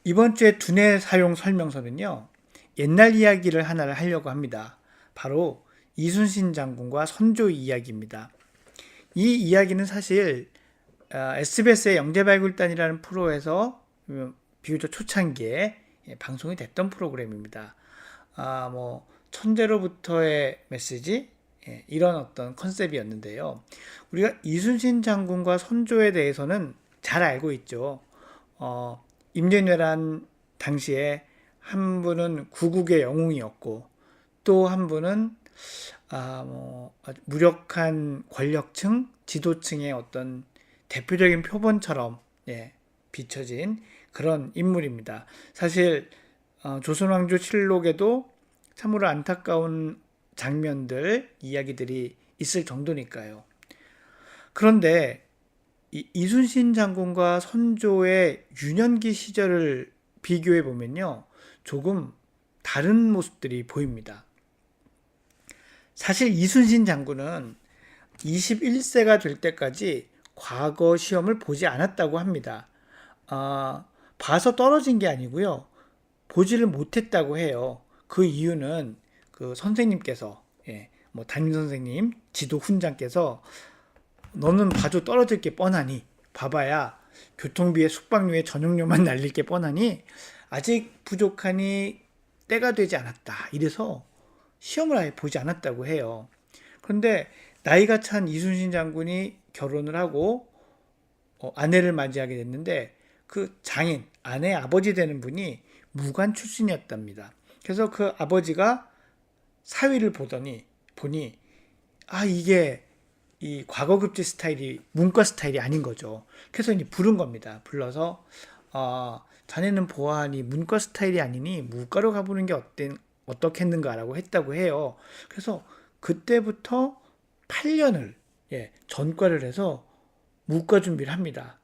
이번 주에 두뇌 사용 설명서는요, 옛날 이야기를 하나를 하려고 합니다. 바로 이순신 장군과 선조 이야기입니다. 이 이야기는 사실 SBS의 영재발굴단이라는 프로에서 비교적 초창기에 방송이 됐던 프로그램입니다. 천재로부터의 메시지, 이런 어떤 컨셉이었는데요. 우리가 이순신 장군과 선조에 대해서는 잘 알고 있죠. 임진왜란 당시에 한 분은 구국의 영웅이었고, 또 한 분은 아주 무력한 권력층, 지도층의 어떤 대표적인 표본처럼 비춰진 그런 인물입니다. 사실 조선왕조실록에도 참으로 안타까운 장면들, 이야기들이 있을 정도니까요. 그런데 이순신 장군과 선조의 유년기 시절을 비교해 보면요, 조금 다른 모습들이 보입니다. 사실 이순신 장군은 21세가 될 때까지 과거 시험을 보지 않았다고 합니다. 봐서 떨어진 게 아니고요, 보지를 못했다고 해요. 그 이유는 그 선생님께서, 담임 선생님, 지도 훈장께서 너는 봐도 떨어질 게 뻔하니, 봐봐야 교통비에 숙박료에 전용료만 날릴 게 뻔하니 아직 부족하니 때가 되지 않았다, 이래서 시험을 아예 보지 않았다고 해요. 그런데 나이가 찬 이순신 장군이 결혼을 하고 아내를 맞이하게 됐는데, 그 장인, 아내 아버지 되는 분이 무관 출신이었답니다. 그래서 그 아버지가 사위를 보니 이게 이 과거급제 스타일이 문과 스타일이 아닌 거죠. 그래서 이제 부른 겁니다. 불러서 자네는 보아하니 문과 스타일이 아니니 무과로 가보는 게 어떻겠는가라고 했다고 해요. 그래서 그때부터 8년을 전과를 해서 무과 준비를 합니다.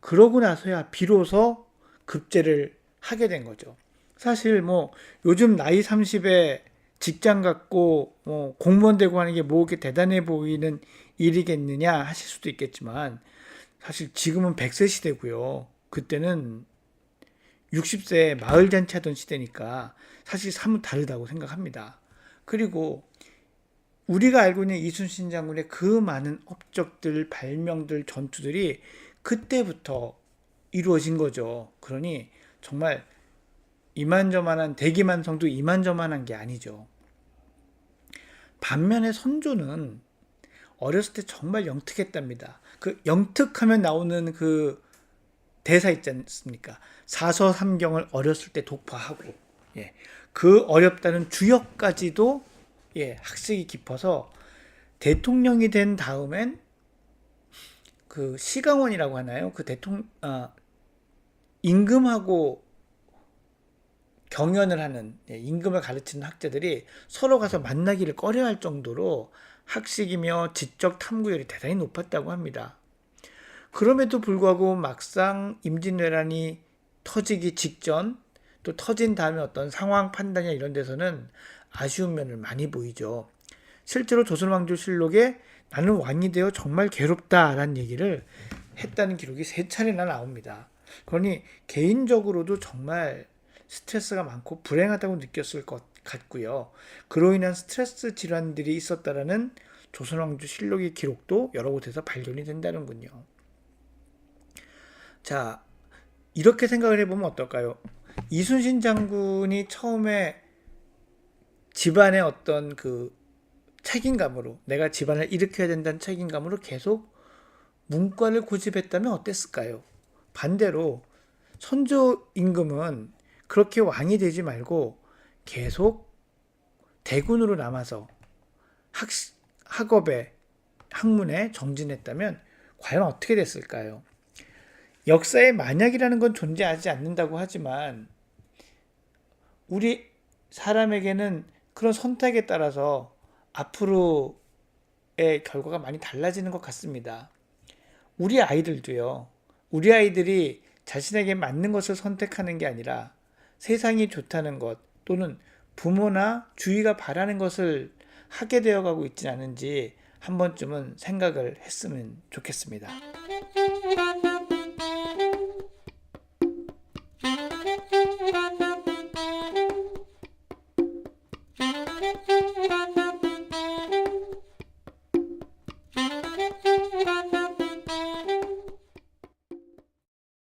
그러고 나서야 비로소 급제를 하게 된 거죠. 사실 요즘 나이 30에 직장 갖고 공무원 되고 하는 게 이렇게 대단해 보이는 일이겠느냐 하실 수도 있겠지만, 사실 지금은 100세 시대고요. 그때는 60세에 마을 잔치하던 시대니까 사실 사뭇 다르다고 생각합니다. 그리고 우리가 알고 있는 이순신 장군의 그 많은 업적들, 발명들, 전투들이 그때부터 이루어진 거죠. 그러니 정말 이만저만한, 대기만성도 이만저만한 게 아니죠. 반면에 선조는 어렸을 때 정말 영특했답니다. 그 영특하면 나오는 그 대사 있지 않습니까? 사서삼경을 어렸을 때 독파하고, 그 어렵다는 주역까지도 학식이 깊어서 대통령이 된 다음엔 그 시강원이라고 하나요? 그 임금하고 경연을 하는, 임금을 가르치는 학자들이 서로 가서 만나기를 꺼려할 정도로 학식이며 지적 탐구율이 대단히 높았다고 합니다. 그럼에도 불구하고 막상 임진왜란이 터지기 직전, 또 터진 다음에 어떤 상황 판단이나 이런 데서는 아쉬운 면을 많이 보이죠. 실제로 조선왕조실록에 나는 왕이 되어 정말 괴롭다라는 얘기를 했다는 기록이 3차례나 나옵니다. 그러니 개인적으로도 정말 스트레스가 많고 불행하다고 느꼈을 것 같고요. 그로 인한 스트레스 질환들이 있었다라는 조선왕조실록의 기록도 여러 곳에서 발견이 된다는군요. 자, 이렇게 생각을 해보면 어떨까요? 이순신 장군이 처음에 집안의 어떤 그 책임감으로, 내가 집안을 일으켜야 된다는 책임감으로 계속 문과를 고집했다면 어땠을까요? 반대로 선조 임금은 그렇게 왕이 되지 말고 계속 대군으로 남아서 학업에, 학문에 정진했다면 과연 어떻게 됐을까요? 역사에 만약이라는 건 존재하지 않는다고 하지만 우리 사람에게는 그런 선택에 따라서 앞으로의 결과가 많이 달라지는 것 같습니다. 우리 아이들도요. 우리 아이들이 자신에게 맞는 것을 선택하는 게 아니라 세상이 좋다는 것, 또는 부모나 주위가 바라는 것을 하게 되어가고 있지 않은지 한 번쯤은 생각을 했으면 좋겠습니다.